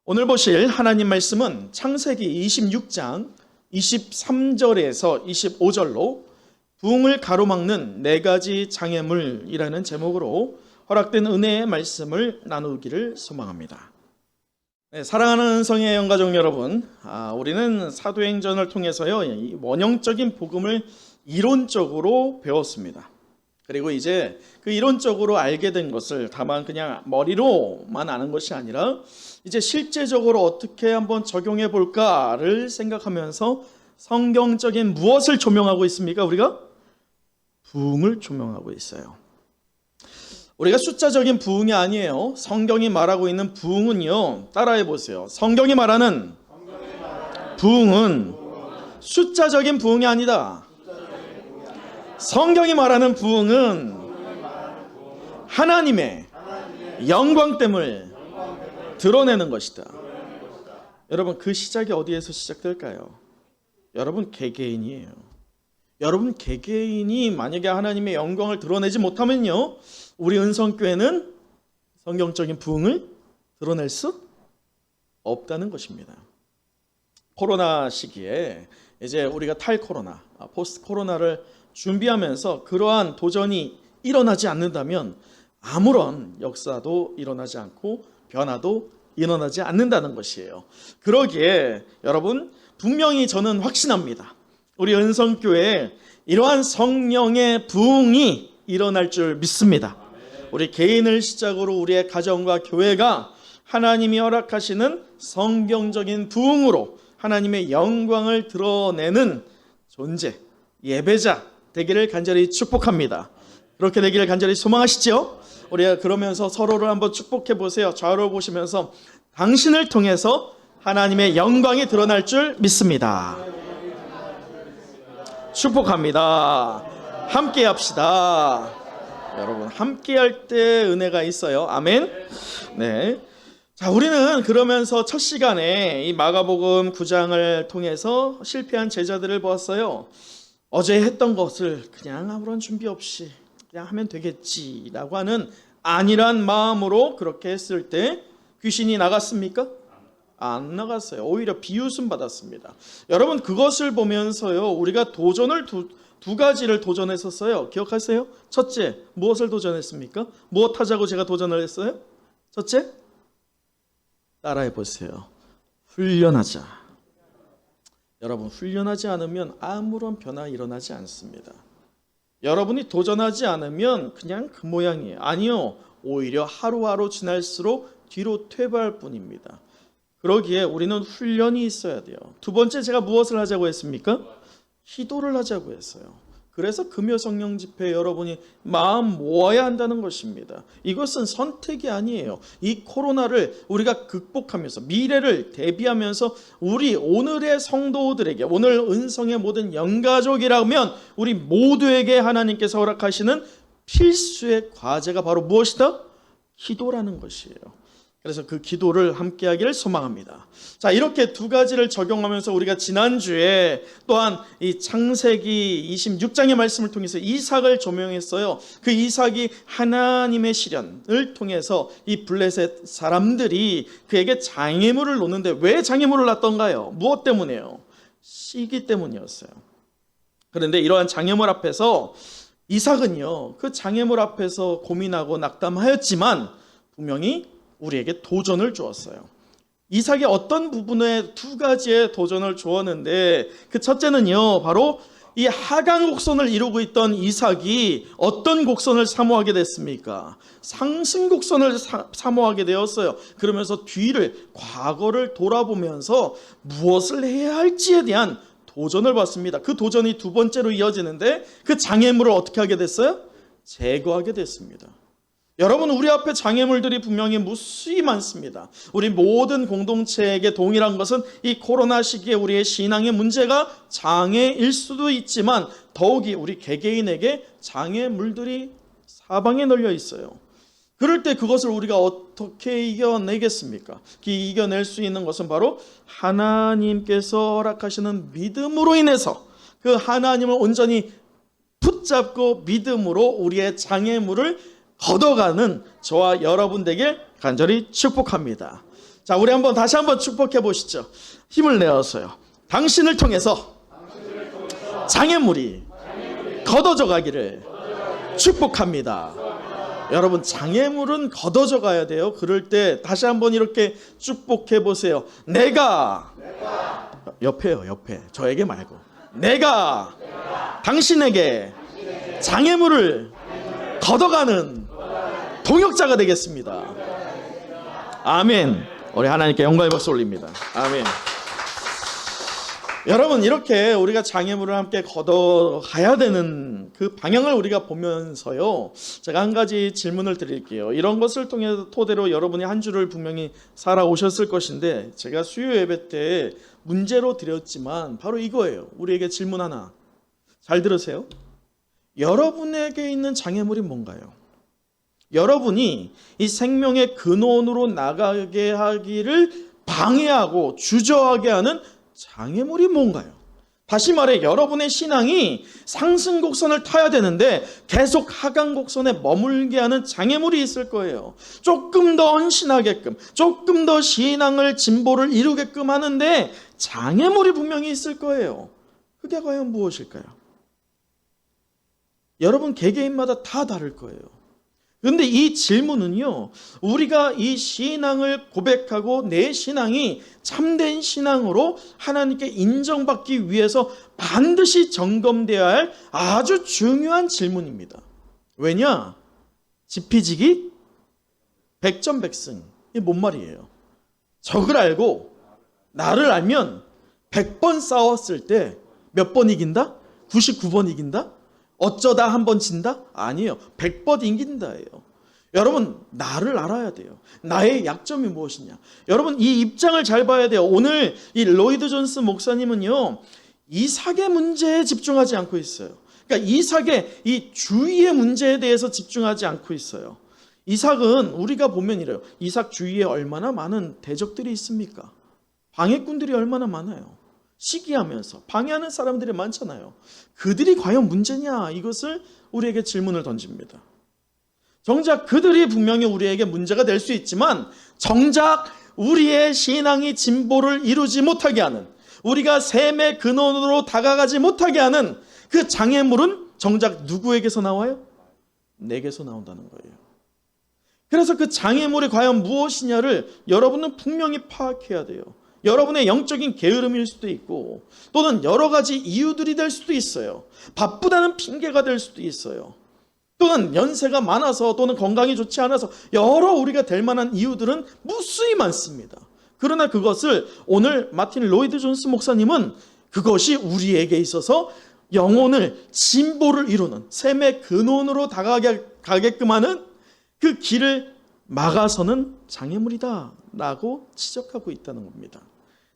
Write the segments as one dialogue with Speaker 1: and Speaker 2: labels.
Speaker 1: 오늘 보실 하나님 말씀은 창세기 26장 23절에서 25절로 부흥을 가로막는 4가지 장애물이라는 제목으로 허락된 은혜의 말씀을 나누기를 소망합니다. 네, 사랑하는 성의 영가족 여러분, 우리는 사도행전을 통해서요, 이 원형적인 복음을 이론적으로 배웠습니다. 그리고 이제 그 이론적으로 알게 된 것을 다만 그냥 머리로만 아는 것이 아니라 이제 실제적으로 어떻게 한번 적용해 볼까를 생각하면서 성경적인 무엇을 조명하고 있습니까? 우리가 부흥을 조명하고 있어요. 우리가 숫자적인 부흥이 아니에요. 성경이 말하고 있는 부흥은요, 따라해 보세요. 성경이 말하는 부흥은 숫자적인 부흥이 아니다. 성경이 말하는 부흥은 하나님의 영광됨을 드러내는 것이다. 여러분, 그 시작이 어디에서 시작될까요? 여러분, 개개인이에요. 여러분, 개개인이 만약에 하나님의 영광을 드러내지 못하면요, 우리 은성교회는 성경적인 부흥을 드러낼 수 없다는 것입니다. 코로나 시기에 이제 우리가 탈코로나, 포스트 코로나를 준비하면서 그러한 도전이 일어나지 않는다면 아무런 역사도 일어나지 않고 변화도 일어나지 않는다는 것이에요. 그러기에 여러분, 분명히 저는 확신합니다. 우리 은성교회에 이러한 성령의 부흥이 일어날 줄 믿습니다. 우리 개인을 시작으로 우리의 가정과 교회가 하나님이 허락하시는 성경적인 부흥으로 하나님의 영광을 드러내는 존재, 예배자 되기를 간절히 축복합니다. 그렇게 되기를 간절히 소망하시죠? 우리가 그러면서 서로를 한번 축복해 보세요. 좌우를 보시면서 당신을 통해서 하나님의 영광이 드러날 줄 믿습니다. 축복합니다. 함께 합시다. 여러분, 함께 할 때 은혜가 있어요. 아멘. 네. 자, 우리는 그러면서 첫 시간에 이 마가복음 9장을 통해서 실패한 제자들을 보았어요. 어제 했던 것을 그냥 아무런 준비 없이 그냥 하면 되겠지라고 하는 안일한 마음으로 그렇게 했을 때 귀신이 나갔습니까? 안 나갔어요. 오히려 비웃음 받았습니다. 여러분, 그것을 보면서요, 우리가 도전을 두 가지를 도전했었어요. 기억하세요? 첫째, 무엇을 도전했습니까? 무엇 하자고 제가 도전을 했어요? 첫째, 따라해 보세요. 훈련하자. 여러분, 훈련하지 않으면 아무런 변화 일어나지 않습니다. 여러분이 도전하지 않으면 그냥 그 모양이에요. 아니요, 오히려 하루하루 지날수록 뒤로 퇴보할 뿐입니다. 그러기에 우리는 훈련이 있어야 돼요. 두 번째, 제가 무엇을 하자고 했습니까? 기도를 하자고 했어요. 그래서 금요 성령 집회 여러분이 마음 모아야 한다는 것입니다. 이것은 선택이 아니에요. 이 코로나를 우리가 극복하면서 미래를 대비하면서 우리 오늘의 성도들에게, 오늘 은성의 모든 영가족이라면 우리 모두에게 하나님께서 허락하시는 필수의 과제가 바로 무엇이다? 기도라는 것이에요. 그래서 그 기도를 함께 하기를 소망합니다. 자, 이렇게 두 가지를 적용하면서 우리가 지난주에 또한 이 창세기 26장의 말씀을 통해서 이삭을 조명했어요. 그 이삭이 하나님의 시련을 통해서 이 블레셋 사람들이 그에게 장애물을 놓는데 왜 장애물을 놨던가요? 무엇 때문에요? 시기 때문이었어요. 그런데 이러한 장애물 앞에서 이삭은요, 그 장애물 앞에서 고민하고 낙담하였지만 분명히 우리에게 도전을 주었어요. 이삭이 어떤 부분에 두 가지의 도전을 주었는데 그 첫째는요, 바로 이 하강 곡선을 이루고 있던 이삭이 어떤 곡선을 사모하게 됐습니까? 상승 곡선을 사모하게 되었어요. 그러면서 뒤를, 과거를 돌아보면서 무엇을 해야 할지에 대한 도전을 받습니다. 그 도전이 두 번째로 이어지는데 그 장애물을 어떻게 하게 됐어요? 제거하게 됐습니다. 여러분, 우리 앞에 장애물들이 분명히 무수히 많습니다. 우리 모든 공동체에게 동일한 것은 이 코로나 시기에 우리의 신앙의 문제가 장애일 수도 있지만 더욱이 우리 개개인에게 장애물들이 사방에 널려 있어요. 그럴 때 그것을 우리가 어떻게 이겨내겠습니까? 이겨낼 수 있는 것은 바로 하나님께서 허락하시는 믿음으로 인해서 그 하나님을 온전히 붙잡고 믿음으로 우리의 장애물을 걷어가는 저와 여러분 되길 간절히 축복합니다. 자, 우리 다시 한번 축복해 보시죠. 힘을 내어서요. 당신을 통해서 장애물이 걷어져 가기를 축복합니다. 여러분, 장애물은 걷어져 가야 돼요. 그럴 때 다시 한번 이렇게 축복해 보세요. 내가 옆에요, 옆에. 저에게 말고. 내가 당신에게 장애물을 걷어가는 동역자가 되겠습니다. 아멘. 우리 하나님께 영광의 박수 올립니다. 아멘. 여러분, 이렇게 우리가 장애물을 함께 걷어가야 되는 그 방향을 우리가 보면서요, 제가 한 가지 질문을 드릴게요. 이런 것을 통해서 토대로 여러분이 한 주를 분명히 살아오셨을 것인데, 제가 수요 예배 때 문제로 드렸지만 바로 이거예요. 우리에게 질문 하나. 잘 들으세요. 여러분에게 있는 장애물이 뭔가요? 여러분이 이 생명의 근원으로 나가게 하기를 방해하고 주저하게 하는 장애물이 뭔가요? 다시 말해, 여러분의 신앙이 상승 곡선을 타야 되는데 계속 하강 곡선에 머물게 하는 장애물이 있을 거예요. 조금 더 헌신하게끔, 조금 더 신앙을 진보를 이루게끔 하는데 장애물이 분명히 있을 거예요. 그게 과연 무엇일까요? 여러분 개개인마다 다 다를 거예요. 그런데 이 질문은요, 우리가 이 신앙을 고백하고 내 신앙이 참된 신앙으로 하나님께 인정받기 위해서 반드시 점검되어야 할 아주 중요한 질문입니다. 왜냐? 지피지기 백전백승. 이게 뭔 말이에요? 적을 알고 나를 알면 100번 싸웠을 때 몇 번 이긴다? 99번 이긴다? 어쩌다 한 번 진다? 아니에요. 100번 이긴다예요. 여러분, 나를 알아야 돼요. 나의 약점이 무엇이냐? 여러분, 이 입장을 잘 봐야 돼요. 오늘 이 로이드 존스 목사님은요, 이삭의 문제에 집중하지 않고 있어요. 그러니까 이삭의 이 주위의 문제에 대해서 집중하지 않고 있어요. 이삭은 우리가 보면 이래요. 이삭 주위에 얼마나 많은 대적들이 있습니까? 방해꾼들이 얼마나 많아요. 시기하면서 방해하는 사람들이 많잖아요. 그들이 과연 문제냐? 이것을 우리에게 질문을 던집니다. 정작 그들이 분명히 우리에게 문제가 될 수 있지만 정작 우리의 신앙이 진보를 이루지 못하게 하는, 우리가 샘의 근원으로 다가가지 못하게 하는 그 장애물은 정작 누구에게서 나와요? 내게서 나온다는 거예요. 그래서 그 장애물이 과연 무엇이냐를 여러분은 분명히 파악해야 돼요. 여러분의 영적인 게으름일 수도 있고, 또는 여러 가지 이유들이 될 수도 있어요. 바쁘다는 핑계가 될 수도 있어요. 또는 연세가 많아서, 또는 건강이 좋지 않아서, 여러 우리가 될 만한 이유들은 무수히 많습니다. 그러나 그것을 오늘 마틴 로이드 존스 목사님은 그것이 우리에게 있어서 영혼을 진보를 이루는 샘의 근원으로 다가가게끔 하는 그 길을 막아서는 장애물이다 라고 지적하고 있다는 겁니다.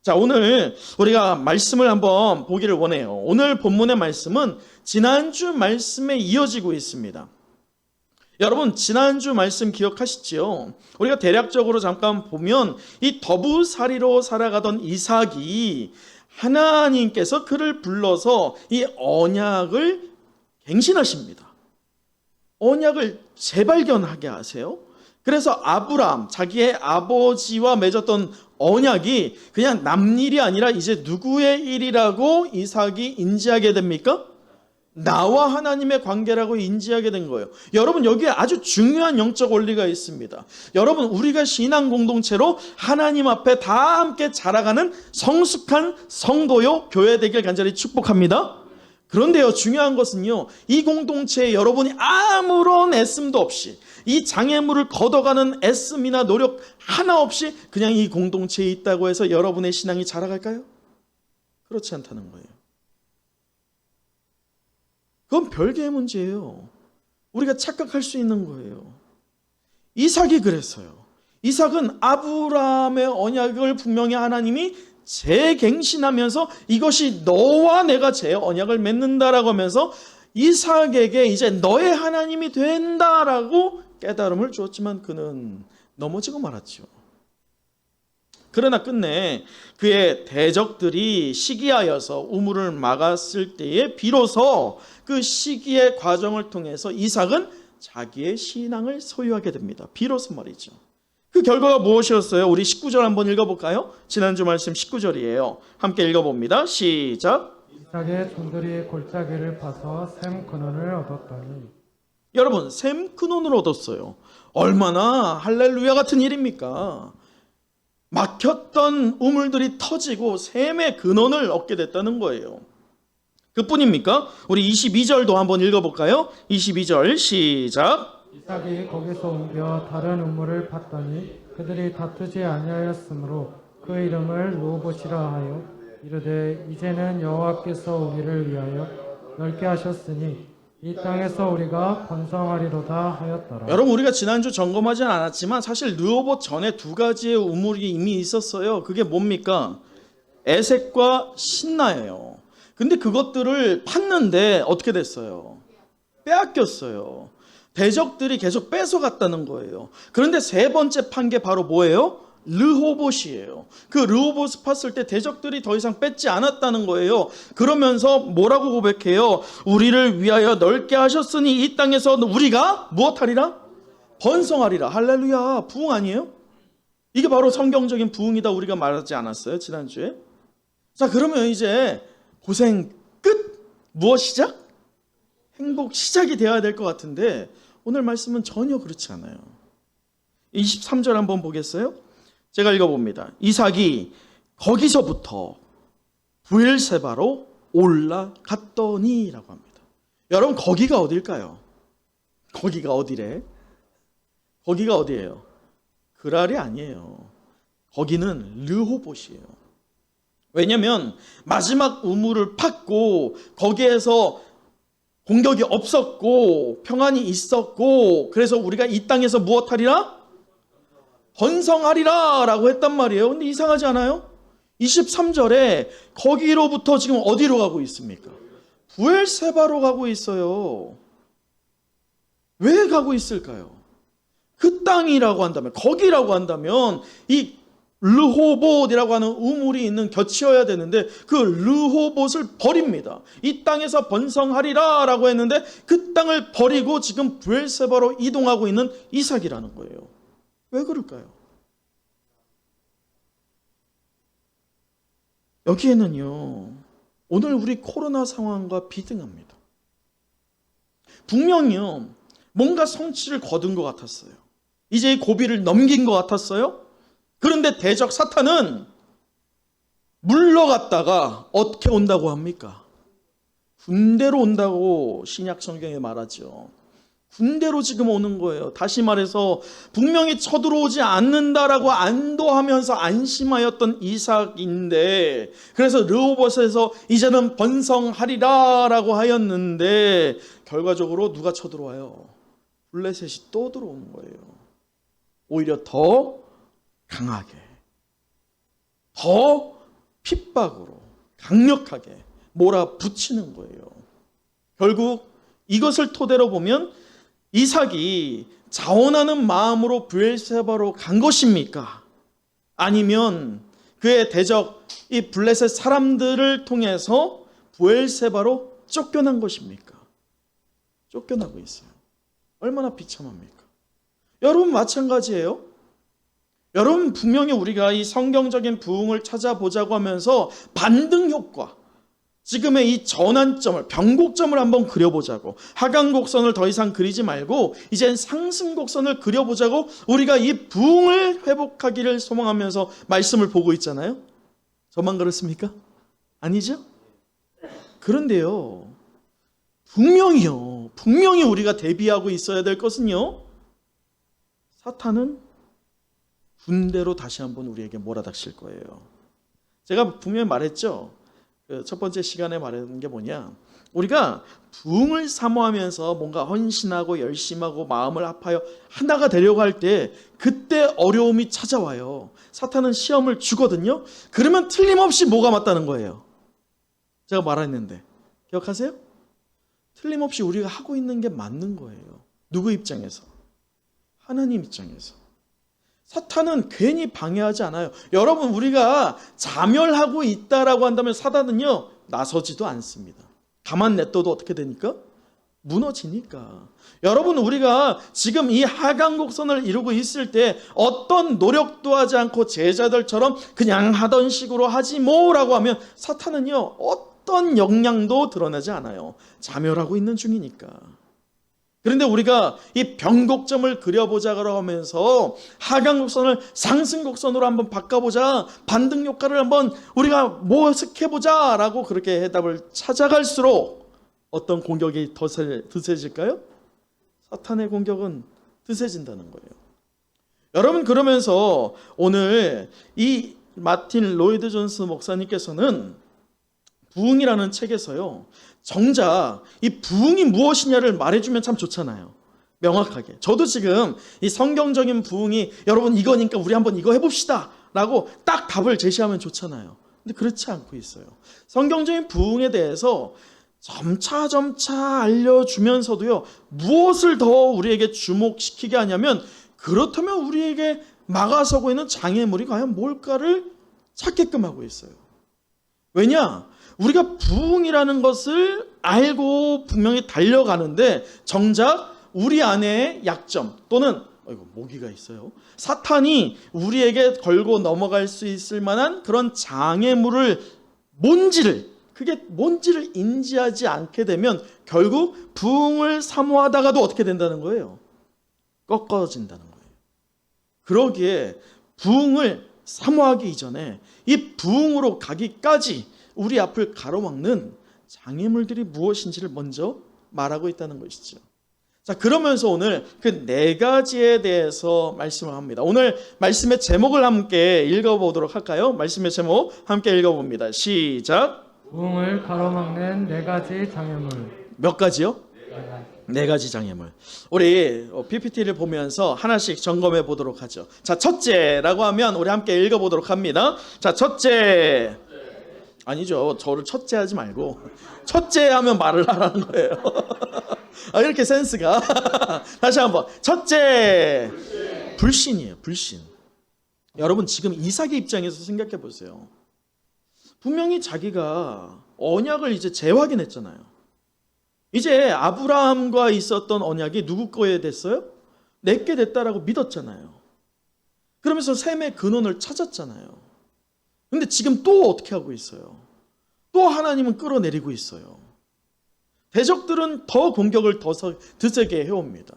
Speaker 1: 자, 오늘 우리가 말씀을 한번 보기를 원해요. 오늘 본문의 말씀은 지난주 말씀에 이어지고 있습니다. 여러분, 지난주 말씀 기억하시죠? 우리가 대략적으로 잠깐 보면 이 더부살이로 살아가던 이삭이 하나님께서 그를 불러서 이 언약을 갱신하십니다. 언약을 재발견하게 하세요. 그래서 아브람, 자기의 아버지와 맺었던 언약이 그냥 남 일이 아니라 이제 누구의 일이라고 이삭이 인지하게 됩니까? 나와 하나님의 관계라고 인지하게 된 거예요. 여러분, 여기에 아주 중요한 영적 원리가 있습니다. 여러분, 우리가 신앙 공동체로 하나님 앞에 다 함께 자라가는 성숙한 성도요 교회 되길 간절히 축복합니다. 그런데요, 중요한 것은요, 이 공동체에 여러분이 아무런 애씀도 없이, 이 장애물을 걷어가는 애씀이나 노력 하나 없이 그냥 이 공동체에 있다고 해서 여러분의 신앙이 자라갈까요? 그렇지 않다는 거예요. 그건 별개의 문제예요. 우리가 착각할 수 있는 거예요. 이삭이 그랬어요. 이삭은 아브라함의 언약을 분명히 하나님이 재갱신하면서 이것이 너와 내가 제 언약을 맺는다라고 하면서 이삭에게 이제 너의 하나님이 된다라고 깨달음을 주었지만 그는 넘어지고 말았죠. 그러나 끝내 그의 대적들이 시기하여서 우물을 막았을 때에 비로소 그 시기의 과정을 통해서 이삭은 자기의 신앙을 소유하게 됩니다. 비로소 말이죠. 그 결과가 무엇이었어요? 우리 19절 한번 읽어볼까요? 지난주 말씀 19절이에요. 함께 읽어봅니다. 시작.
Speaker 2: 이삭의 종들이 골짜기를 파서 샘 근원을 얻었더니.
Speaker 1: 여러분, 샘 근원을 얻었어요. 얼마나 할렐루야 같은 일입니까? 막혔던 우물들이 터지고 샘의 근원을 얻게 됐다는 거예요. 그뿐입니까? 우리 22절도 한번 읽어볼까요? 22절 시작.
Speaker 2: 이삭이 거기서 옮겨 다른 우물을 팠더니 그들이 다투지 아니하였으므로 그 이름을 르호봇이라 하여 이르되 이제는 여호와께서 우리를 위하여 넓게 하셨으니 이 땅에서 우리가 번성하리로다 하였더라.
Speaker 1: 여러분, 우리가 지난주 점검하진 않았지만 사실 르호봇 전에 두 가지의 우물이 이미 있었어요. 그게 뭡니까? 에색과 신나예요. 근데 그것들을 팠는데 어떻게 됐어요? 빼앗겼어요. 대적들이 계속 뺏어갔다는 거예요. 그런데 세 번째 판 게 바로 뭐예요? 르호봇이에요. 그 르호봇을 팠을 때 대적들이 더 이상 뺏지 않았다는 거예요. 그러면서 뭐라고 고백해요? 우리를 위하여 넓게 하셨으니 이 땅에서 우리가 무엇하리라? 번성하리라. 할렐루야. 부흥 아니에요? 이게 바로 성경적인 부흥이다 우리가 말하지 않았어요? 지난주에. 자, 그러면 이제 고생 끝? 무엇 시작? 행복 시작이 되어야 될 것 같은데 오늘 말씀은 전혀 그렇지 않아요. 23절 한번 보겠어요? 제가 읽어봅니다. 이삭이 거기서부터 브엘세바로 올라갔더니 라고 합니다. 여러분, 거기가 어딜까요? 거기가 어디래? 거기가 어디예요? 그랄이 아니에요. 거기는 르호봇이에요. 왜냐하면 마지막 우물을 팠고 거기에서 공격이 없었고 평안이 있었고 그래서 우리가 이 땅에서 무엇하리라? 번성하리라 라고 했단 말이에요. 근데 이상하지 않아요? 23절에 거기로부터 지금 어디로 가고 있습니까? 브엘세바로 가고 있어요. 왜 가고 있을까요? 그 땅이라고 한다면, 거기라고 한다면 이 르호봇이라고 하는 우물이 있는 곁이어야 되는데 그 르호봇을 버립니다. 이 땅에서 번성하리라 라고 했는데 그 땅을 버리고 지금 브엘세바로 이동하고 있는 이삭이라는 거예요. 왜 그럴까요? 여기에는요, 오늘 우리 코로나 상황과 비등합니다. 분명히요, 뭔가 성취를 거둔 것 같았어요. 이제 이 고비를 넘긴 것 같았어요. 그런데 대적 사탄은 물러갔다가 어떻게 온다고 합니까? 군대로 온다고 신약 성경에 말하죠. 군대로 지금 오는 거예요. 다시 말해서 분명히 쳐들어오지 않는다라고 안도하면서 안심하였던 이삭인데, 그래서 르호봇에서 이제는 번성하리라라고 하였는데 결과적으로 누가 쳐들어와요? 블레셋이 또 들어오는 거예요. 오히려 더 강하게, 더 핍박으로 강력하게 몰아붙이는 거예요. 결국 이것을 토대로 보면 이삭이 자원하는 마음으로 브엘세바로 간 것입니까? 아니면 그의 대적 이 블레셋 사람들을 통해서 브엘세바로 쫓겨난 것입니까? 쫓겨나고 있어요. 얼마나 비참합니까? 여러분, 마찬가지예요. 여러분, 분명히 우리가 이 성경적인 부흥을 찾아보자고 하면서 반등 효과, 지금의 이 전환점을, 변곡점을 한번 그려보자고, 하강곡선을 더 이상 그리지 말고 이젠 상승곡선을 그려보자고 우리가 이 부흥을 회복하기를 소망하면서 말씀을 보고 있잖아요. 저만 그렇습니까? 아니죠? 그런데요, 분명히 우리가 대비하고 있어야 될 것은요, 사탄은 군대로 다시 한번 우리에게 몰아닥칠 거예요. 제가 분명히 말했죠. 첫 번째 시간에 말하는 게 뭐냐, 우리가 부흥을 사모하면서 뭔가 헌신하고 열심하고 마음을 합하여 하나가 되려고 할 때 그때 어려움이 찾아와요. 사탄은 시험을 주거든요. 그러면 틀림없이 뭐가 맞다는 거예요? 제가 말했는데 기억하세요? 틀림없이 우리가 하고 있는 게 맞는 거예요. 누구 입장에서? 하나님 입장에서. 사탄은 괜히 방해하지 않아요. 여러분, 우리가 자멸하고 있다라고 한다면 사탄은요, 나서지도 않습니다. 가만 냅둬도 어떻게 되니까? 무너지니까. 여러분, 우리가 지금 이 하강 곡선을 이루고 있을 때 어떤 노력도 하지 않고 제자들처럼 그냥 하던 식으로 하지 뭐라고 하면 사탄은요 어떤 역량도 드러내지 않아요. 자멸하고 있는 중이니까. 그런데 우리가 이 변곡점을 그려보자고 하면서 하강 곡선을 상승 곡선으로 한번 바꿔보자, 반등 효과를 한번 우리가 모색해보자 라고 그렇게 해답을 찾아갈수록 어떤 공격이 더 드세질까요? 사탄의 공격은 드세진다는 거예요. 여러분, 그러면서 오늘 이 마틴 로이드 존스 목사님께서는 부흥이라는 책에서요, 정작 이 부흥이 무엇이냐를 말해주면 참 좋잖아요. 명확하게. 저도 지금 이 성경적인 부흥이 여러분 이거니까 우리 한번 이거 해봅시다 라고 딱 답을 제시하면 좋잖아요. 근데 그렇지 않고 있어요. 성경적인 부흥에 대해서 점차 알려주면서도요, 무엇을 더 우리에게 주목시키게 하냐면, 그렇다면 우리에게 막아서고 있는 장애물이 과연 뭘까를 찾게끔 하고 있어요. 왜냐? 우리가 부흥이라는 것을 알고 분명히 달려가는데 정작 우리 안에 약점 또는 모기가 있어요. 사탄이 우리에게 걸고 넘어갈 수 있을 만한 그런 장애물을 그게 뭔지를 인지하지 않게 되면 결국 부흥을 사모하다가도 어떻게 된다는 거예요? 꺾어진다는 거예요. 그러기에 부흥을 사모하기 이전에 이 부흥으로 가기까지 우리 앞을 가로막는 장애물들이 무엇인지를 먼저 말하고 있다는 것이죠. 자, 그러면서 오늘 그 네 가지에 대해서 말씀을 합니다. 오늘 말씀의 제목을 함께 읽어보도록 할까요? 말씀의 제목 함께 읽어봅니다. 시작.
Speaker 2: 부흥을 가로막는 네 가지 장애물.
Speaker 1: 몇 가지요? 네 가지 장애물. 우리 PPT를 보면서 하나씩 점검해 보도록 하죠. 자, 첫째라고 하면 우리 함께 읽어보도록 합니다. 자, 첫째. 아니죠. 저를 첫째 하지 말고 첫째 하면 말을 하라는 거예요. 이렇게 센스가. 다시 한번. 첫째. 불신이에요. 불신. 여러분, 지금 이삭의 입장에서 생각해 보세요. 분명히 자기가 언약을 이제 재확인했잖아요. 이제 아브라함과 있었던 언약이 누구 거에 됐어요? 내게 됐다라고 믿었잖아요. 그러면서 셈의 근원을 찾았잖아요. 근데 지금 또 어떻게 하고 있어요? 또 하나님은 끌어내리고 있어요. 대적들은 더 공격을 더 드세게 해옵니다.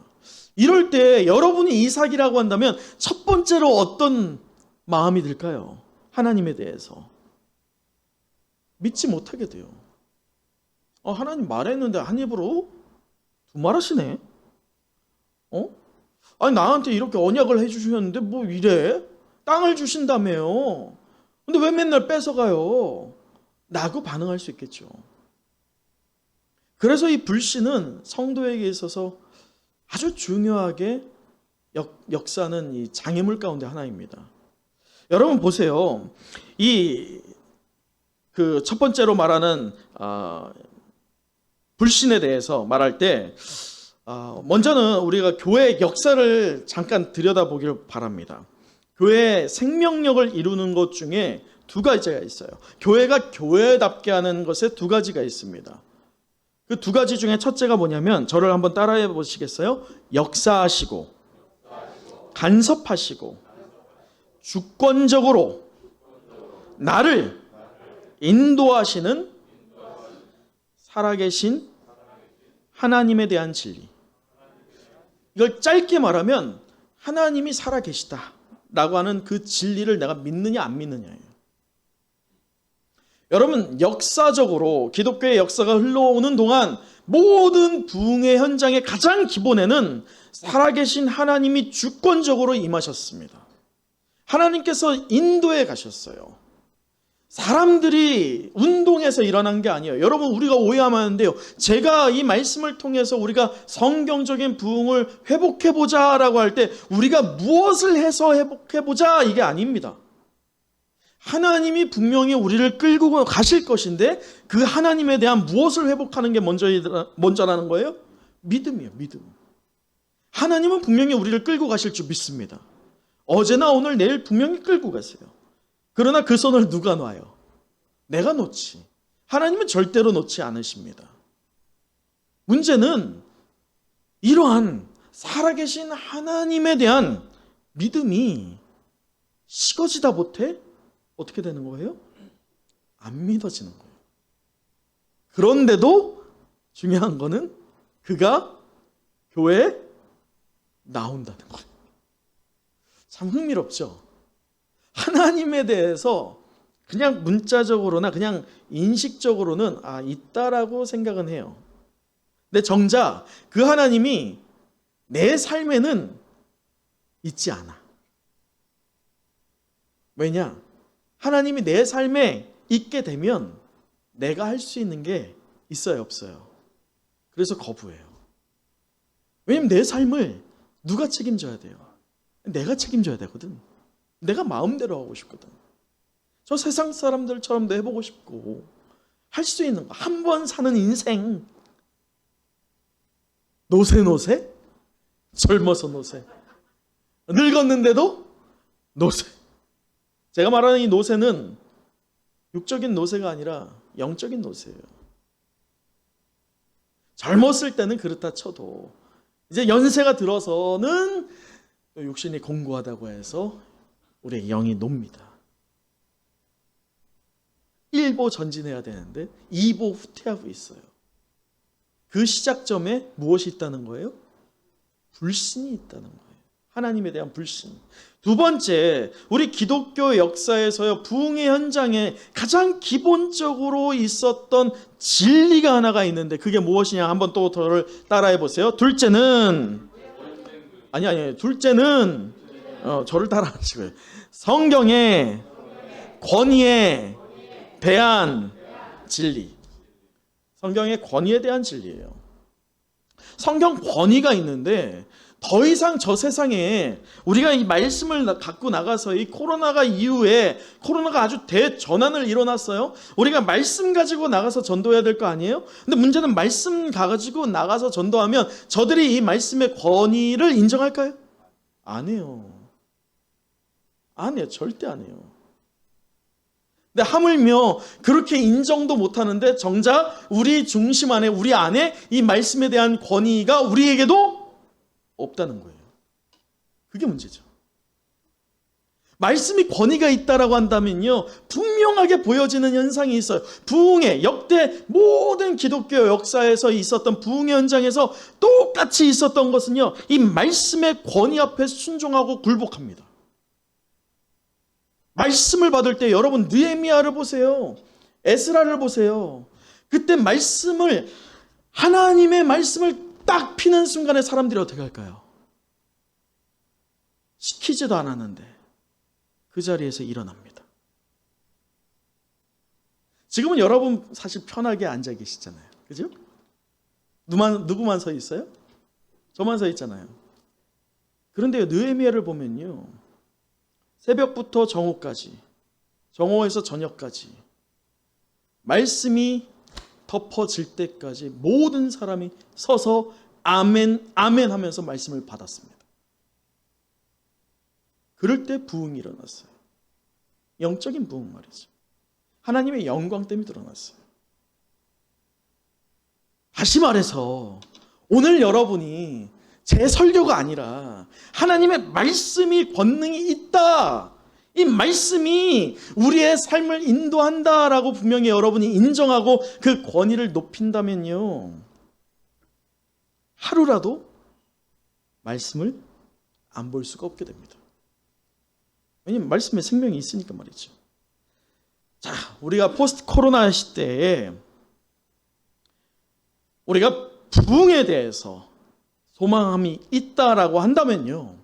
Speaker 1: 이럴 때 여러분이 이삭이라고 한다면 첫 번째로 어떤 마음이 들까요? 하나님에 대해서 믿지 못하게 돼요. 하나님 말했는데 한 입으로 두 말 하시네. 아니 나한테 이렇게 언약을 해주셨는데 뭐 이래? 땅을 주신다며요. 근데 왜 맨날 뺏어가요? 라고 반응할 수 있겠죠. 그래서 이 불신은 성도에게 있어서 아주 중요하게 역사하는 이 장애물 가운데 하나입니다. 여러분 보세요. 이 그 첫 번째로 말하는 불신에 대해서 말할 때 먼저는 우리가 교회의 역사를 잠깐 들여다보길 바랍니다. 교회의 생명력을 이루는 것 중에 두 가지가 있어요. 교회가 교회답게 하는 것에 두 가지가 있습니다. 그 두 가지 중에 첫째가 뭐냐면 저를 한번 따라해 보시겠어요? 역사하시고 간섭하시고 주권적으로 나를 인도하시는 살아계신 하나님에 대한 진리. 이걸 짧게 말하면 하나님이 살아계시다 라고 하는 그 진리를 내가 믿느냐 안 믿느냐예요. 여러분, 역사적으로 기독교의 역사가 흘러오는 동안 모든 부흥의 현장의 가장 기본에는 살아계신 하나님이 주권적으로 임하셨습니다. 하나님께서 인도해 가셨어요. 사람들이 운동해서 일어난 게 아니에요. 여러분, 우리가 오해하면 하는데요, 제가 이 말씀을 통해서 우리가 성경적인 부흥을 회복해보자 라고 할 때 우리가 무엇을 해서 회복해보자 이게 아닙니다. 하나님이 분명히 우리를 끌고 가실 것인데 그 하나님에 대한 무엇을 회복하는 게 먼저라는 거예요? 믿음이에요. 믿음. 하나님은 분명히 우리를 끌고 가실 줄 믿습니다. 어제나 오늘 내일 분명히 끌고 가세요. 그러나 그 손을 누가 놔요? 내가 놓지. 하나님은 절대로 놓지 않으십니다. 문제는 이러한 살아계신 하나님에 대한 믿음이 식어지다 못해 어떻게 되는 거예요? 안 믿어지는 거예요. 그런데도 중요한 거는 그가 교회에 나온다는 거예요. 참 흥미롭죠? 하나님에 대해서 그냥 문자적으로나 그냥 인식적으로는 있다라고 생각은 해요. 근데 정작 그 하나님이 내 삶에는 있지 않아. 왜냐? 하나님이 내 삶에 있게 되면 내가 할 수 있는 게 있어요, 없어요? 그래서 거부해요. 왜냐면 내 삶을 누가 책임져야 돼요? 내가 책임져야 되거든. 내가 마음대로 하고 싶거든. 저 세상 사람들처럼도 해보고 싶고 할 수 있는 거. 한 번 사는 인생. 노세? 젊어서 노세. 늙었는데도 노세. 제가 말하는 이 노세는 육적인 노세가 아니라 영적인 노세예요. 젊었을 때는 그렇다 쳐도 이제 연세가 들어서는 육신이 공고하다고 해서 우리의 영이 놉니다. 1보 전진해야 되는데 2보 후퇴하고 있어요. 그 시작점에 무엇이 있다는 거예요? 불신이 있다는 거예요. 하나님에 대한 불신. 두 번째, 우리 기독교 역사에서요, 부흥의 현장에 가장 기본적으로 있었던 진리가 하나가 있는데 그게 무엇이냐 한번 또 저를 따라해 보세요. 둘째는 둘째는 저를 따라하시고요. 성경의 권위에 대한 진리. 성경의 권위에 대한 진리예요. 성경 권위가 있는데 더 이상 저 세상에 우리가 이 말씀을 갖고 나가서 이 코로나가 이후에 코로나가 아주 대전환을 일어났어요. 우리가 말씀 가지고 나가서 전도해야 될 거 아니에요? 근데 문제는 말씀 가지고 나가서 전도하면 저들이 이 말씀의 권위를 인정할까요? 안 해요. 안 해요. 절대 안 해요. 근데 하물며 그렇게 인정도 못하는데 정작 우리 중심 안에 우리 안에 이 말씀에 대한 권위가 우리에게도 없다는 거예요. 그게 문제죠. 말씀이 권위가 있다라고 한다면요, 분명하게 보여지는 현상이 있어요. 부흥의 역대 모든 기독교 역사에서 있었던 부흥의 현장에서 똑같이 있었던 것은요, 이 말씀의 권위 앞에 순종하고 굴복합니다. 말씀을 받을 때 여러분 느헤미야를 보세요. 에스라를 보세요. 그때 하나님의 말씀을 딱 피는 순간에 사람들이 어떻게 할까요? 시키지도 않았는데 그 자리에서 일어납니다. 지금은 여러분 사실 편하게 앉아 계시잖아요. 그죠? 누구만 서 있어요? 저만 서 있잖아요. 그런데 느헤미야를 보면요, 새벽부터 정오까지, 정오에서 저녁까지 말씀이 덮어질 때까지 모든 사람이 서서 아멘, 아멘 하면서 말씀을 받았습니다. 그럴 때 부흥이 일어났어요. 영적인 부흥 말이죠. 하나님의 영광 때문에 일어났어요. 다시 말해서 오늘 여러분이 제 설교가 아니라 하나님의 말씀이 권능이 있다, 이 말씀이 우리의 삶을 인도한다라고 분명히 여러분이 인정하고 그 권위를 높인다면요, 하루라도 말씀을 안 볼 수가 없게 됩니다. 왜냐하면 말씀에 생명이 있으니까 말이죠. 자, 우리가 포스트 코로나 시대에 우리가 부흥에 대해서 소망함이 있다라고 한다면요,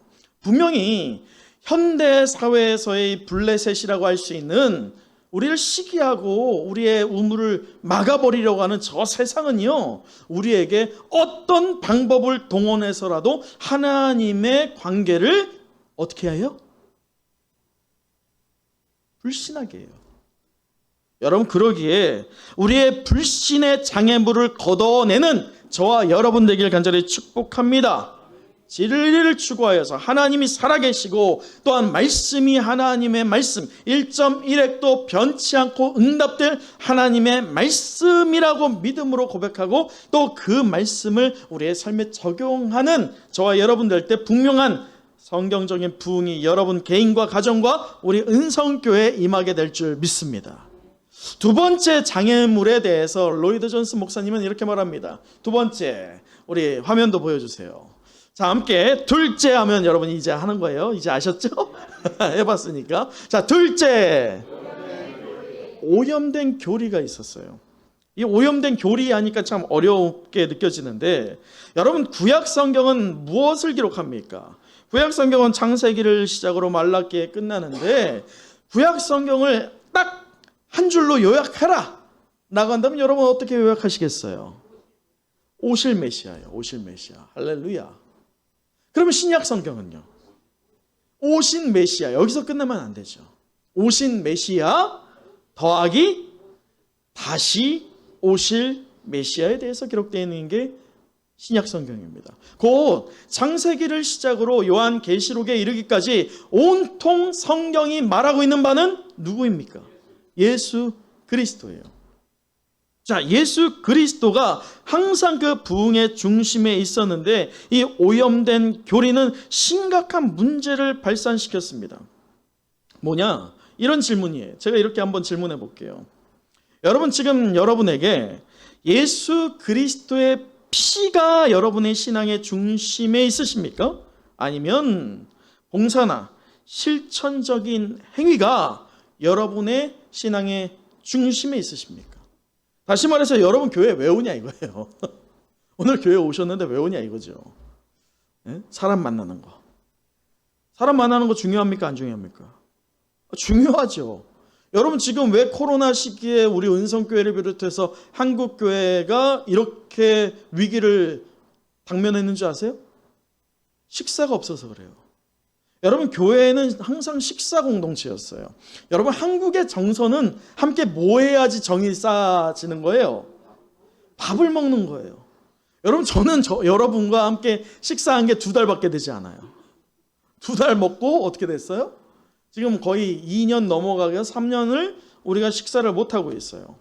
Speaker 1: 분명히 현대 사회에서의 블레셋이라고 할 수 있는 우리를 시기하고 우리의 우물을 막아버리려고 하는 저 세상은요, 우리에게 어떤 방법을 동원해서라도 하나님의 관계를 어떻게 해요? 불신하게 해요. 여러분, 그러기에 우리의 불신의 장애물을 걷어내는 저와 여러분 되길 간절히 축복합니다. 진리를 추구하여서 하나님이 살아계시고 또한 말씀이 하나님의 말씀 1.1핵도 변치 않고 응답될 하나님의 말씀이라고 믿음으로 고백하고 또 그 말씀을 우리의 삶에 적용하는 저와 여러분들 때 분명한 성경적인 부흥이 여러분 개인과 가정과 우리 은성교회에 임하게 될 줄 믿습니다. 두 번째 장애물에 대해서 로이드 존스 목사님은 이렇게 말합니다. 두 번째, 우리 화면도 보여주세요. 자, 함께 둘째 하면 여러분이 이제 하는 거예요. 이제 아셨죠? 해봤으니까. 자, 둘째, 오염된 교리가 있었어요. 이 오염된 교리 하니까 참 어렵게 느껴지는데, 여러분 구약 성경은 무엇을 기록합니까? 구약 성경은 창세기를 시작으로 말라기에 끝나는데, 구약 성경을 딱 한 줄로 요약하라 나간다면 여러분 어떻게 요약하시겠어요? 오실 메시아예요. 오실 메시아. 할렐루야. 그러면 신약 성경은요? 오신 메시아. 여기서 끝나면 안 되죠. 오신 메시아 더하기 다시 오실 메시아에 대해서 기록되어 있는 게 신약 성경입니다. 곧 창세기를 시작으로 요한계시록에 이르기까지 온통 성경이 말하고 있는 바는 누구입니까? 예수 그리스도예요. 자, 예수 그리스도가 항상 그 부흥의 중심에 있었는데 이 오염된 교리는 심각한 문제를 발산시켰습니다. 뭐냐? 이런 질문이에요. 제가 이렇게 한번 질문해 볼게요. 여러분 지금 여러분에게 예수 그리스도의 피가 여러분의 신앙의 중심에 있으십니까? 아니면 봉사나 실천적인 행위가 여러분의 신앙의 중심에 있으십니까? 다시 말해서 여러분 교회 왜 오냐 이거예요. 오늘 교회 오셨는데 왜 오냐 이거죠. 네? 사람 만나는 거. 사람 만나는 거 중요합니까? 안 중요합니까? 중요하죠. 여러분 지금 왜 코로나 시기에 우리 은성교회를 비롯해서 한국교회가 이렇게 위기를 당면했는 줄 아세요? 식사가 없어서 그래요. 여러분 교회는 항상 식사 공동체였어요. 여러분 한국의 정서는 함께 모여야지 정이 쌓아지는 거예요. 밥을 먹는 거예요. 여러분 저는 여러분과 함께 식사한 게 2달밖에 되지 않아요. 2달 먹고 어떻게 됐어요? 지금 거의 2년 넘어가게 3년을 우리가 식사를 못하고 있어요.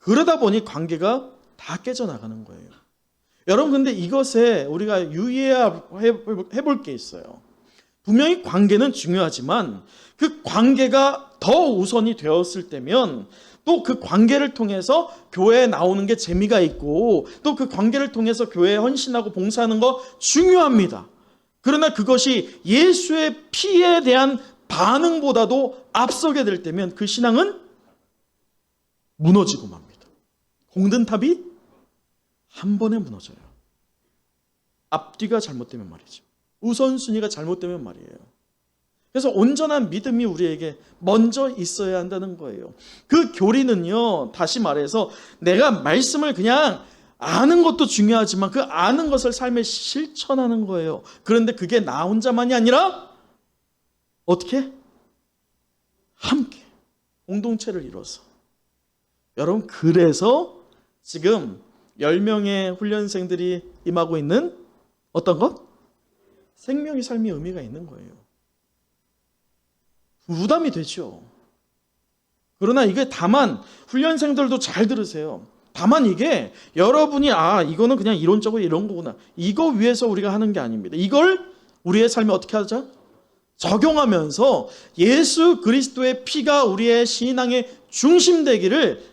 Speaker 1: 그러다 보니 관계가 다 깨져나가는 거예요. 여러분 근데 이것에 우리가 유의해야 해볼 게 있어요. 분명히 관계는 중요하지만 그 관계가 더 우선이 되었을 때면 또 그 관계를 통해서 교회에 나오는 게 재미가 있고 또 그 관계를 통해서 교회에 헌신하고 봉사하는 거 중요합니다. 그러나 그것이 예수의 피에 대한 반응보다도 앞서게 될 때면 그 신앙은 무너지고 맙니다. 공든탑이 한 번에 무너져요. 앞뒤가 잘못되면 말이죠. 우선순위가 잘못되면 말이에요. 그래서 온전한 믿음이 우리에게 먼저 있어야 한다는 거예요. 그 교리는요, 다시 말해서 내가 말씀을 그냥 아는 것도 중요하지만 그 아는 것을 삶에 실천하는 거예요. 그런데 그게 나 혼자만이 아니라 어떻게? 함께 공동체를 이뤄서. 여러분 그래서 지금 10명의 훈련생들이 임하고 있는 어떤 것? 생명의 삶의 의미가 있는 거예요. 부담이 되죠. 그러나 이게 다만 훈련생들도 잘 들으세요. 다만 이게 여러분이 이거는 그냥 이론적으로 이런 거구나. 이거 위해서 우리가 하는 게 아닙니다. 이걸 우리의 삶에 어떻게 하자? 적용하면서 예수 그리스도의 피가 우리의 신앙의 중심 되기를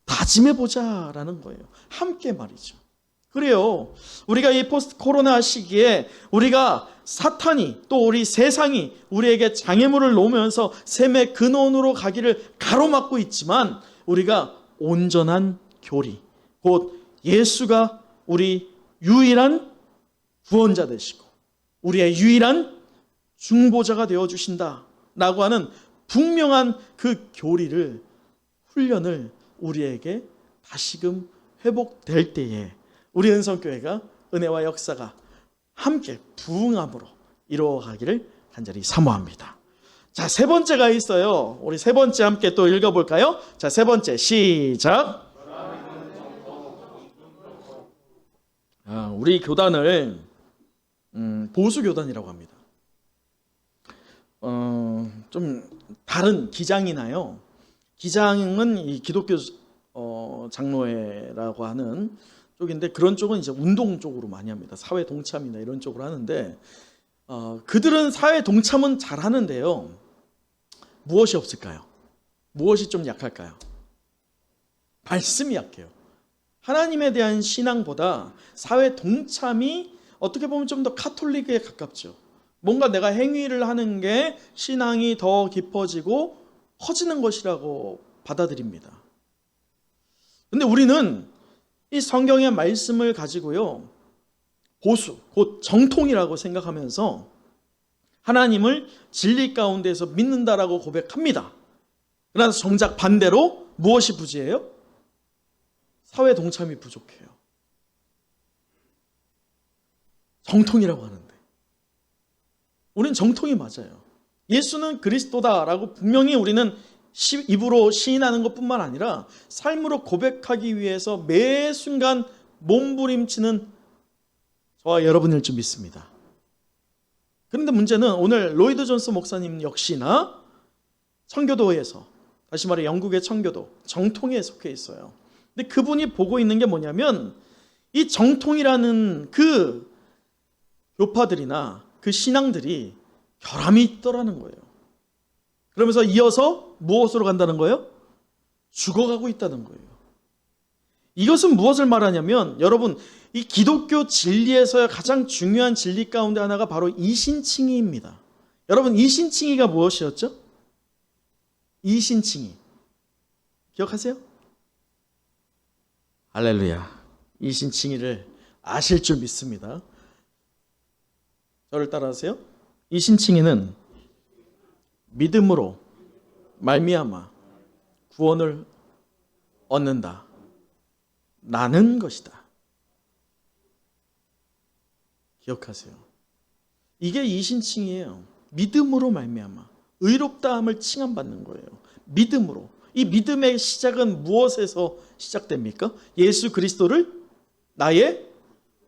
Speaker 1: 다짐해보자라는 거예요. 함께 말이죠. 그래요. 우리가 이 포스트 코로나 시기에 우리가 사탄이 또 우리 세상이 우리에게 장애물을 놓으면서 샘의 근원으로 가기를 가로막고 있지만 우리가 온전한 교리, 곧 예수가 우리 유일한 구원자 되시고 우리의 유일한 중보자가 되어주신다라고 하는 분명한 그 교리를, 훈련을 우리에게 다시금 회복될 때에 우리 은성교회가 은혜와 역사가 함께 부흥함으로 이루어가기를 간절히 사모합니다. 자, 세 번째가 있어요. 우리 세 번째 함께 또 읽어볼까요? 자, 세 번째 시작. 우리 교단을 보수교단이라고 합니다. 좀 다른 기장이나요. 기장은 이 기독교 장로회라고 하는 쪽인데, 그런 쪽은 이제 운동 쪽으로 많이 합니다. 사회 동참이나 이런 쪽으로 하는데, 그들은 사회 동참은 잘 하는데요. 무엇이 없을까요? 무엇이 좀 약할까요? 말씀이 약해요. 하나님에 대한 신앙보다 사회 동참이 어떻게 보면 좀 더 카톨릭에 가깝죠. 뭔가 내가 행위를 하는 게 신앙이 더 깊어지고 커지는 것이라고 받아들입니다. 근데 우리는 이 성경의 말씀을 가지고요, 보수, 곧 정통이라고 생각하면서 하나님을 진리 가운데서 믿는다라고 고백합니다. 그러나 정작 반대로 무엇이 부재해요? 사회 동참이 부족해요. 정통이라고 하는데 우리는 정통이 맞아요. 예수는 그리스도다라고 분명히 우리는 입으로 시인하는 것뿐만 아니라 삶으로 고백하기 위해서 매 순간 몸부림치는 저와 여러분일 줄 믿습니다. 그런데 문제는 오늘 로이드 존스 목사님 역시나 청교도에서, 다시 말해 영국의 청교도 정통에 속해 있어요. 근데 그분이 보고 있는 게 뭐냐면 이 정통이라는 그 교파들이나 그 신앙들이 결함이 있더라는 거예요. 그러면서 이어서 무엇으로 간다는 거예요? 죽어가고 있다는 거예요. 이것은 무엇을 말하냐면, 여러분, 이 기독교 진리에서의 가장 중요한 진리 가운데 하나가 바로 이신칭의입니다. 여러분, 이신칭의가 무엇이었죠? 이신칭의 기억하세요? 할렐루야. 이신칭의를 아실 줄 믿습니다. 저를 따라하세요. 이신칭의는 믿음으로 말미암아 구원을 얻는다 라는 것이다. 기억하세요. 이게 이신칭이에요. 믿음으로 말미암아 의롭다함을 칭함받는 거예요. 믿음으로. 이 믿음의 시작은 무엇에서 시작됩니까? 예수 그리스도를 나의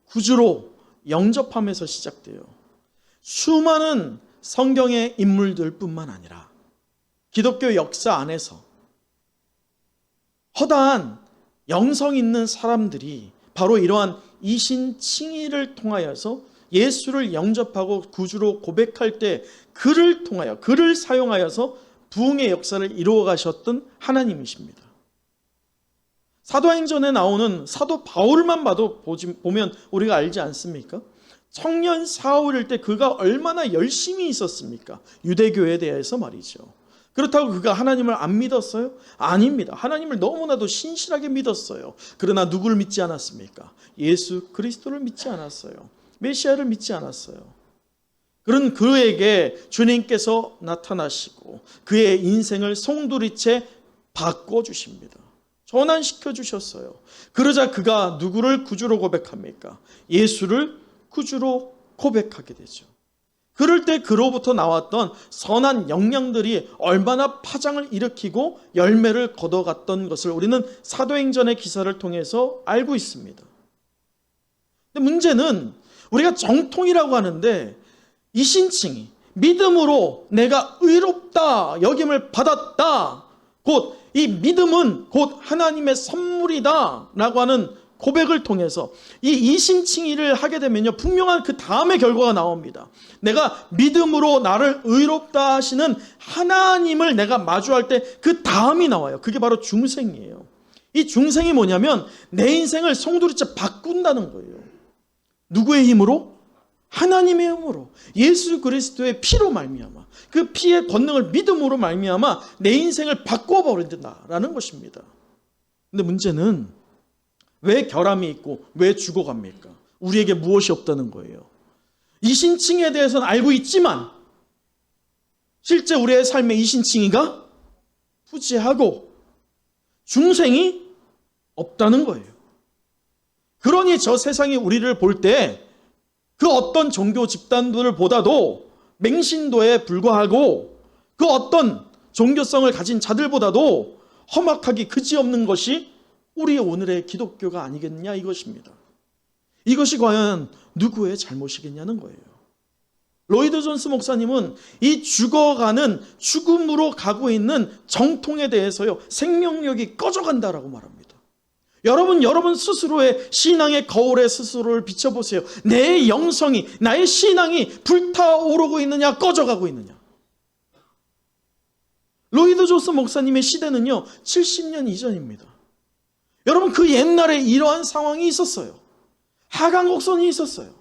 Speaker 1: 구주로 영접함에서 시작돼요. 수많은 성경의 인물들 뿐만 아니라 기독교 역사 안에서 허다한 영성 있는 사람들이 바로 이러한 이신칭의를 통하여서 예수를 영접하고 구주로 고백할 때 그를 통하여, 그를 사용하여서 부흥의 역사를 이루어 가셨던 하나님이십니다. 사도행전에 나오는 사도 바울만 봐도 보면 우리가 알지 않습니까? 청년 사울일 때 그가 얼마나 열심히 있었습니까? 유대교에 대해서 말이죠. 그렇다고 그가 하나님을 안 믿었어요? 아닙니다. 하나님을 너무나도 신실하게 믿었어요. 그러나 누구를 믿지 않았습니까? 예수 그리스도를 믿지 않았어요. 메시아를 믿지 않았어요. 그런 그에게 주님께서 나타나시고 그의 인생을 송두리째 바꿔주십니다. 전환시켜 주셨어요. 그러자 그가 누구를 구주로 고백합니까? 예수를 구주로 고백하게 되죠. 그럴 때 그로부터 나왔던 선한 영향들이 얼마나 파장을 일으키고 열매를 거둬갔던 것을 우리는 사도행전의 기사를 통해서 알고 있습니다. 근데 문제는 우리가 정통이라고 하는데 이신칭이 믿음으로 내가 의롭다 여김을 받았다, 곧 이 믿음은 곧 하나님의 선물이다 라고 하는 고백을 통해서 이 이신칭의를 하게 되면요, 분명한 그 다음의 결과가 나옵니다. 내가 믿음으로 나를 의롭다 하시는 하나님을 내가 마주할 때 그 다음이 나와요. 그게 바로 중생이에요. 이 중생이 뭐냐면 내 인생을 송두리째 바꾼다는 거예요. 누구의 힘으로? 하나님의 힘으로, 예수 그리스도의 피로 말미암아, 그 피의 권능을 믿음으로 말미암아 내 인생을 바꿔버린다라는 것입니다. 근데 문제는 왜 결함이 있고 왜 죽어갑니까? 우리에게 무엇이 없다는 거예요. 이신칭에 대해서는 알고 있지만 실제 우리의 삶의 이신칭이가 부재하고 중생이 없다는 거예요. 그러니 저 세상이 우리를 볼 때 그 어떤 종교 집단들을 보다도 맹신도에 불과하고 그 어떤 종교성을 가진 자들보다도 험악하기 그지없는 것이 우리의 오늘의 기독교가 아니겠냐 이것입니다. 이것이 과연 누구의 잘못이겠냐는 거예요. 로이드 존스 목사님은 이 죽음으로 가고 있는 정통에 대해서요, 생명력이 꺼져간다라고 말합니다. 여러분 스스로의 신앙의 거울에 스스로를 비춰보세요. 내 영성이, 나의 신앙이 불타오르고 있느냐, 꺼져가고 있느냐. 로이드 존스 목사님의 시대는요, 70년 이전입니다. 여러분, 그 옛날에 이러한 상황이 있었어요. 하강곡선이 있었어요.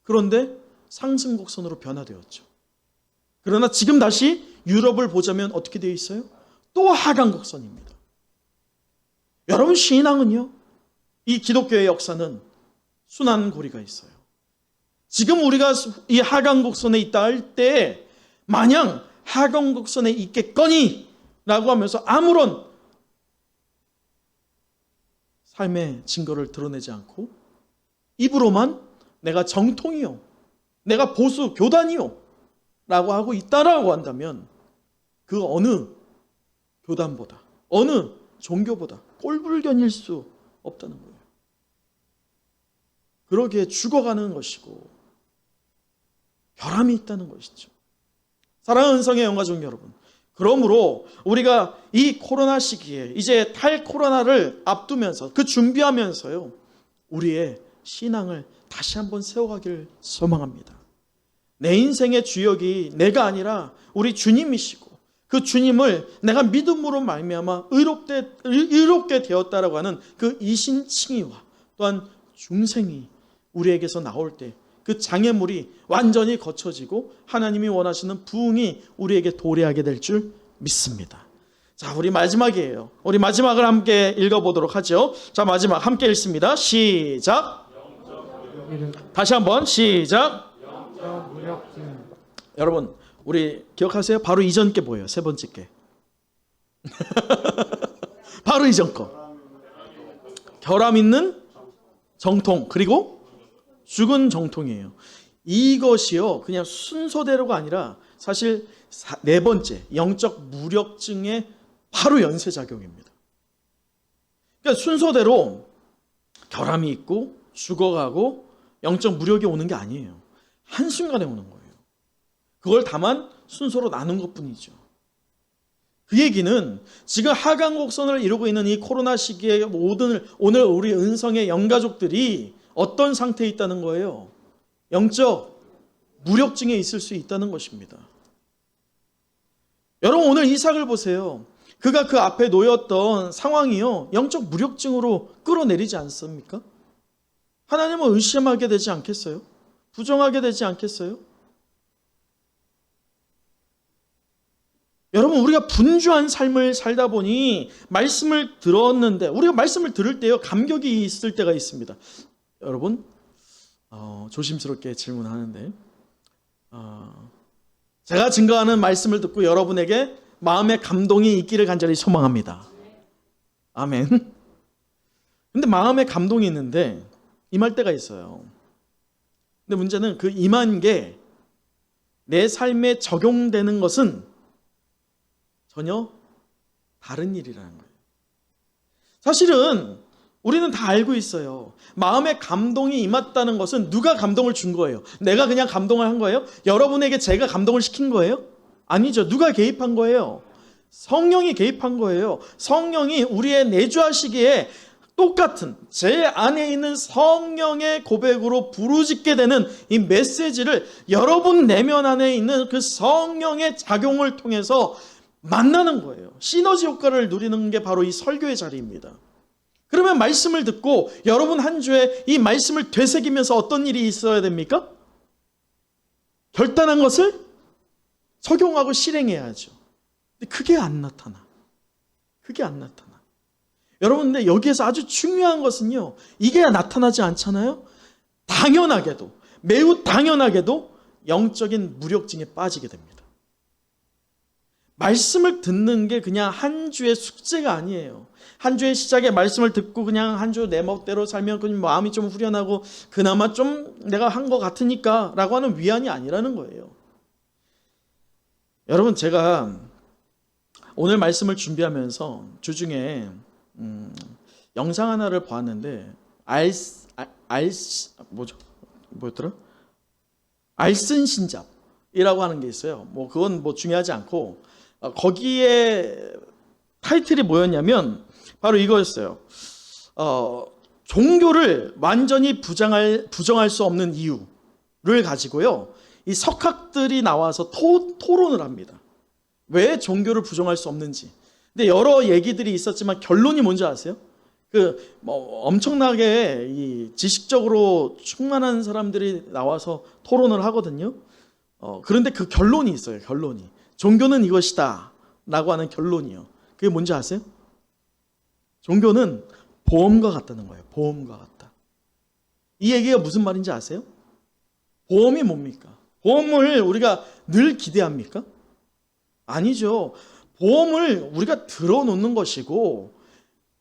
Speaker 1: 그런데 상승곡선으로 변화되었죠. 그러나 지금 다시 유럽을 보자면 어떻게 되어 있어요? 또 하강곡선입니다. 여러분, 신앙은요, 이 기독교의 역사는 순환고리가 있어요. 지금 우리가 이 하강곡선에 있다 할 때 마냥 하강곡선에 있겠거니 라고 하면서 아무런 삶의 증거를 드러내지 않고 입으로만 내가 정통이요, 내가 보수 교단이요 라고 하고 있다라고 한다면 그 어느 교단보다, 어느 종교보다 꼴불견일 수 없다는 거예요. 그러기에 죽어가는 것이고 결함이 있다는 것이죠. 사랑하는 은성의 영가족 여러분, 그러므로 우리가 이 코로나 시기에 이제 탈코로나를 앞두면서 그 준비하면서요, 우리의 신앙을 다시 한번 세워가기를 소망합니다. 내 인생의 주역이 내가 아니라 우리 주님이시고 그 주님을 내가 믿음으로 말미암아 의롭게 되었다라고 하는 그 이신칭의와 또한 중생이 우리에게서 나올 때 그 장애물이 완전히 거쳐지고 하나님이 원하시는 부흥이 우리에게 도래하게 될 줄 믿습니다. 자, 우리 마지막이에요. 우리 마지막을 함께 읽어보도록 하죠. 자, 마지막 함께 읽습니다. 시작. 다시 한번 시작. 여러분, 우리 기억하세요? 바로 이전 게 뭐예요? 세 번째 게. 바로 이전 거. 결함 있는 정통, 그리고 죽은 정통이에요. 이것이요, 그냥 순서대로가 아니라 사실 네 번째, 영적 무력증의 바로 연쇄작용입니다. 그러니까 순서대로 결함이 있고 죽어가고 영적 무력이 오는 게 아니에요. 한순간에 오는 거예요. 그걸 다만 순서로 나눈 것뿐이죠. 그 얘기는 지금 하강곡선을 이루고 있는 이 코로나 시기에 오늘 우리 은성의 영가족들이 어떤 상태에 있다는 거예요? 영적 무력증에 있을 수 있다는 것입니다. 여러분, 오늘 이삭을 보세요. 그가 그 앞에 놓였던 상황이요, 영적 무력증으로 끌어내리지 않습니까? 하나님을 의심하게 되지 않겠어요? 부정하게 되지 않겠어요? 여러분, 우리가 분주한 삶을 살다 보니 말씀을 들었는데, 우리가 말씀을 들을 때요, 감격이 있을 때가 있습니다. 여러분, 조심스럽게 질문하는데, 제가 증거하는 말씀을 듣고 여러분에게 마음의 감동이 있기를 간절히 소망합니다. 아멘. 근데 마음의 감동이 있는데 임할 때가 있어요. 근데 문제는 그 임한 게 내 삶에 적용되는 것은 전혀 다른 일이라는 거예요. 사실은 우리는 다 알고 있어요. 마음의 감동이 임했다는 것은 누가 감동을 준 거예요? 내가 그냥 감동을 한 거예요? 여러분에게 제가 감동을 시킨 거예요? 아니죠. 누가 개입한 거예요? 성령이 개입한 거예요. 성령이 우리의 내주하시기에 똑같은 제 안에 있는 성령의 고백으로 부르짖게 되는 이 메시지를 여러분 내면 안에 있는 그 성령의 작용을 통해서 만나는 거예요. 시너지 효과를 누리는 게 바로 이 설교의 자리입니다. 그러면 말씀을 듣고 여러분 한 주에 이 말씀을 되새기면서 어떤 일이 있어야 됩니까? 결단한 것을 적용하고 실행해야죠. 근데 그게 안 나타나. 그게 안 나타나. 여러분, 근데 여기에서 아주 중요한 것은요, 이게 나타나지 않잖아요? 당연하게도, 매우 당연하게도 영적인 무력증에 빠지게 됩니다. 말씀을 듣는 게 그냥 한 주의 숙제가 아니에요. 한 주의 시작에 말씀을 듣고 그냥 한 주 내 멋대로 살면 그냥 마음이 좀 후련하고 그나마 좀 내가 한 것 같으니까 라고 하는 위안이 아니라는 거예요. 여러분, 제가 오늘 말씀을 준비하면서 주중에 영상 하나를 보았는데 뭐였더라? 알쓴신잡이라고 하는 게 있어요. 그건 중요하지 않고 거기에 타이틀이 뭐였냐면 바로 이거였어요. 종교를 완전히 부정할 수 없는 이유를 가지고요. 이 석학들이 나와서 토론을 합니다. 왜 종교를 부정할 수 없는지. 근데 여러 얘기들이 있었지만 결론이 뭔지 아세요? 엄청나게 이 지식적으로 충만한 사람들이 나와서 토론을 하거든요. 그런데 그 결론이 있어요. 결론이. 종교는 이것이다 라고 하는 결론이요. 그게 뭔지 아세요? 종교는 보험과 같다는 거예요. 보험과 같다. 이 얘기가 무슨 말인지 아세요? 보험이 뭡니까? 보험을 우리가 늘 기대합니까? 아니죠. 보험을 우리가 들어놓는 것이고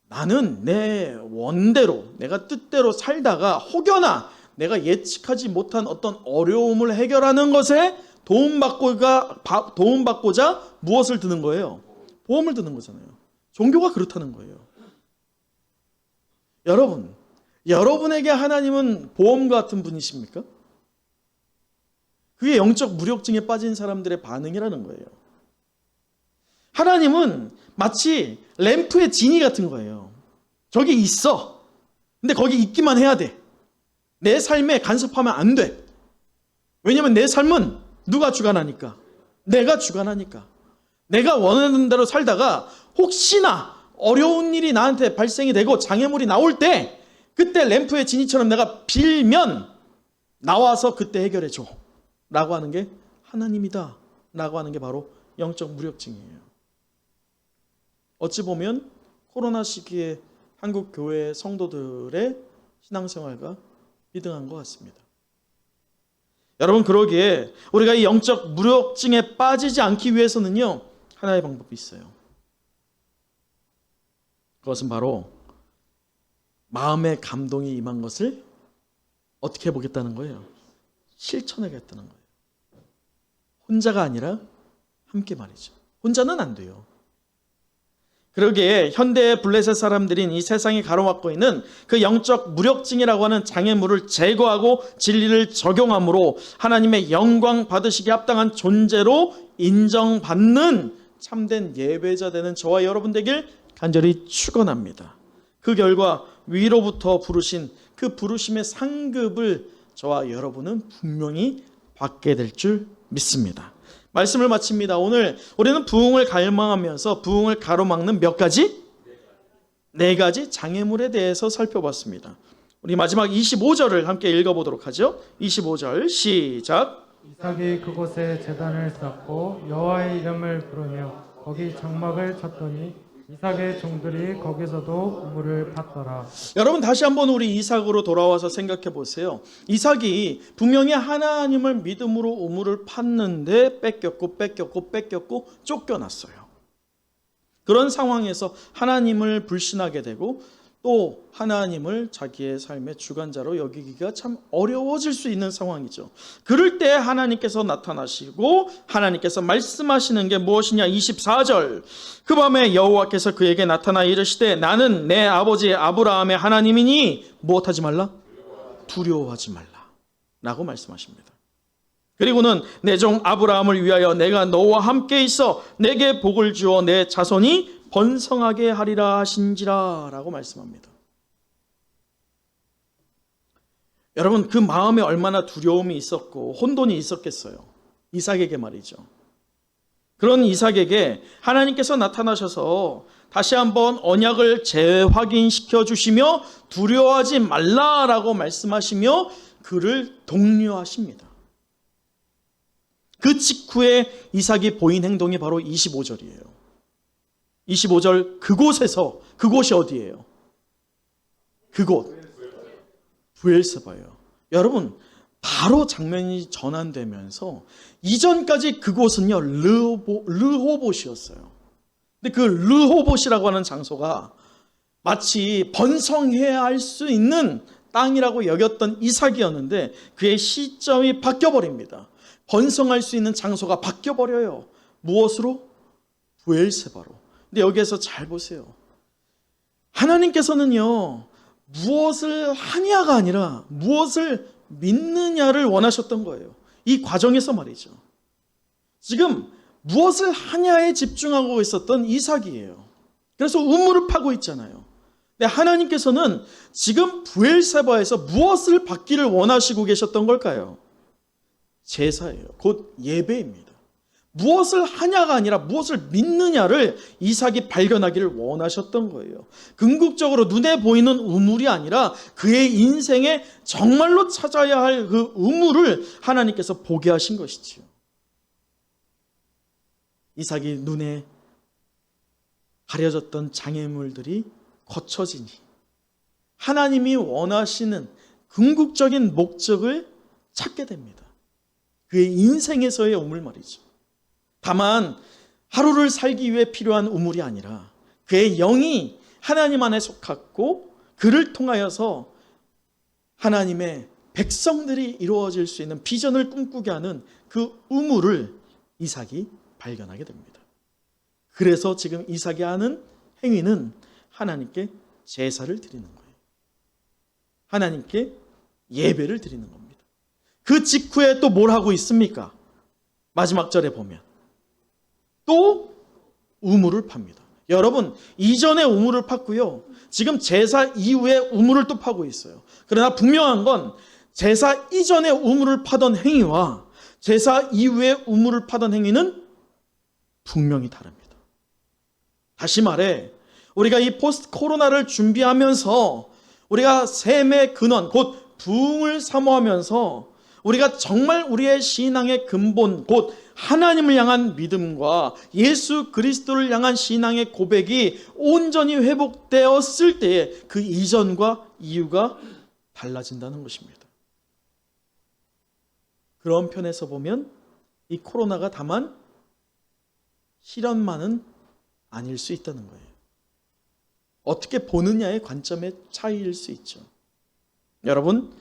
Speaker 1: 나는 내 원대로 내가 뜻대로 살다가 혹여나 내가 예측하지 못한 어떤 어려움을 해결하는 것에 도움받고자 무엇을 드는 거예요? 보험을 드는 거잖아요. 종교가 그렇다는 거예요. 여러분에게 하나님은 보험과 같은 분이십니까? 그게 영적 무력증에 빠진 사람들의 반응이라는 거예요. 하나님은 마치 램프의 지니 같은 거예요. 저기 있어. 근데 거기 있기만 해야 돼. 내 삶에 간섭하면 안 돼. 왜냐면 내 삶은 누가 주관하니까? 내가 주관하니까. 내가 원하는 대로 살다가 혹시나 어려운 일이 나한테 발생이 되고 장애물이 나올 때 그때 램프의 지니처럼 내가 빌면 나와서 그때 해결해 줘 라고 하는 게 하나님이다 라고 하는 게 바로 영적 무력증이에요. 어찌 보면 코로나 시기에 한국 교회 성도들의 신앙생활과 비등한 것 같습니다. 여러분, 그러기에 우리가 이 영적 무력증에 빠지지 않기 위해서는요, 하나의 방법이 있어요. 그것은 바로 마음의 감동이 임한 것을 어떻게 해보겠다는 거예요? 실천하겠다는 거예요. 혼자가 아니라 함께 말이죠. 혼자는 안 돼요. 그러기에 현대의 블레셋 사람들인 이 세상에 가로막고 있는 그 영적 무력증이라고 하는 장애물을 제거하고 진리를 적용함으로 하나님의 영광 받으시기 합당한 존재로 인정받는 참된 예배자 되는 저와 여러분 되길 간절히 축원합니다. 그 결과 위로부터 부르신 그 부르심의 상급을 저와 여러분은 분명히 받게 될 줄 믿습니다. 말씀을 마칩니다. 오늘 우리는 부흥을 갈망하면서 부흥을 가로막는 몇 가지? 네 가지 장애물에 대해서 살펴봤습니다. 우리 마지막 25절을 함께 읽어보도록 하죠. 25절 시작.
Speaker 2: 이삭이 그곳에 제단을 쌓고 여호와의 이름을 부르며 거기 장막을 쳤더니 이삭의 종들이 거기서도 우물을 팠더라.
Speaker 1: 여러분, 다시 한번 우리 이삭으로 돌아와서 생각해 보세요. 이삭이 분명히 하나님을 믿음으로 우물을 팠는데 뺏겼고 쫓겨났어요. 그런 상황에서 하나님을 불신하게 되고 또 하나님을 자기의 삶의 주관자로 여기기가 참 어려워질 수 있는 상황이죠. 그럴 때 하나님께서 나타나시고 하나님께서 말씀하시는 게 무엇이냐? 24절. 그 밤에 여호와께서 그에게 나타나 이르시되 나는 내 아버지 아브라함의 하나님이니 무엇하지 말라? 두려워하지 말라 라고 말씀하십니다. 그리고는 내 종 아브라함을 위하여 내가 너와 함께 있어 내게 복을 주어 내 자손이 번성하게 하리라 하신지라 라고 말씀합니다. 여러분, 그 마음에 얼마나 두려움이 있었고 혼돈이 있었겠어요. 이삭에게 말이죠. 그런 이삭에게 하나님께서 나타나셔서 다시 한번 언약을 재확인시켜 주시며 두려워하지 말라라고 말씀하시며 그를 독려하십니다. 그 직후에 이삭이 보인 행동이 바로 25절이에요. 25절 그곳이 어디예요? 그곳 브엘세바예요. 여러분, 바로 장면이 전환되면서 이전까지 그곳은요 르호봇이었어요. 근데 그 르호봇이라고 하는 장소가 마치 번성해야 할 수 있는 땅이라고 여겼던 이삭이었는데 그의 시점이 바뀌어버립니다. 번성할 수 있는 장소가 바뀌어버려요. 무엇으로? 브엘세바로. 근데 여기에서 잘 보세요. 하나님께서는요 무엇을 하냐가 아니라 무엇을 믿느냐를 원하셨던 거예요. 이 과정에서 말이죠. 지금 무엇을 하냐에 집중하고 있었던 이삭이에요. 그래서 우물을 파고 있잖아요. 근데 하나님께서는 지금 브엘세바에서 무엇을 받기를 원하시고 계셨던 걸까요? 제사예요. 곧 예배입니다. 무엇을 하냐가 아니라 무엇을 믿느냐를 이삭이 발견하기를 원하셨던 거예요. 궁극적으로 눈에 보이는 우물이 아니라 그의 인생에 정말로 찾아야 할 그 우물을 하나님께서 보게 하신 것이지요. 이삭이 눈에 가려졌던 장애물들이 거쳐지니 하나님이 원하시는 궁극적인 목적을 찾게 됩니다. 그의 인생에서의 우물 말이죠. 다만 하루를 살기 위해 필요한 우물이 아니라 그의 영이 하나님 안에 속했고 그를 통하여서 하나님의 백성들이 이루어질 수 있는 비전을 꿈꾸게 하는 그 우물을 이삭이 발견하게 됩니다. 그래서 지금 이삭이 하는 행위는 하나님께 제사를 드리는 거예요. 하나님께 예배를 드리는 겁니다. 그 직후에 또 뭘 하고 있습니까? 마지막 절에 보면 또 우물을 팝니다. 여러분, 이전에 우물을 팠고요. 지금 제사 이후에 우물을 또 파고 있어요. 그러나 분명한 건 제사 이전에 우물을 파던 행위와 제사 이후에 우물을 파던 행위는 분명히 다릅니다. 다시 말해 우리가 이 포스트 코로나를 준비하면서 우리가 샘의 근원 곧 부흥을 사모하면서 우리가 정말 우리의 신앙의 근본 곧 하나님을 향한 믿음과 예수 그리스도를 향한 신앙의 고백이 온전히 회복되었을 때에 그 이전과 이후가 달라진다는 것입니다. 그런 편에서 보면 이 코로나가 다만 실현만은 아닐 수 있다는 거예요. 어떻게 보느냐의 관점의 차이일 수 있죠. 여러분,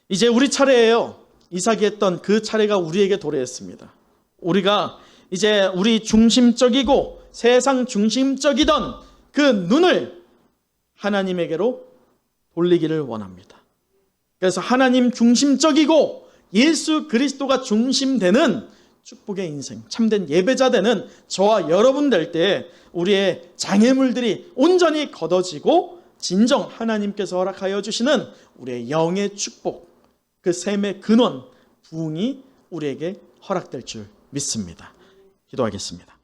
Speaker 1: 이제 우리 차례예요. 이삭이 했던 그 차례가 우리에게 도래했습니다. 우리가 이제 우리 중심적이고 세상 중심적이던 그 눈을 하나님에게로 돌리기를 원합니다. 그래서 하나님 중심적이고 예수 그리스도가 중심되는 축복의 인생, 참된 예배자 되는 저와 여러분 될 때 우리의 장애물들이 온전히 걷어지고 진정 하나님께서 허락하여 주시는 우리의 영의 축복, 그 샘의 근원, 부흥이 우리에게 허락될 줄 믿습니다. 기도하겠습니다.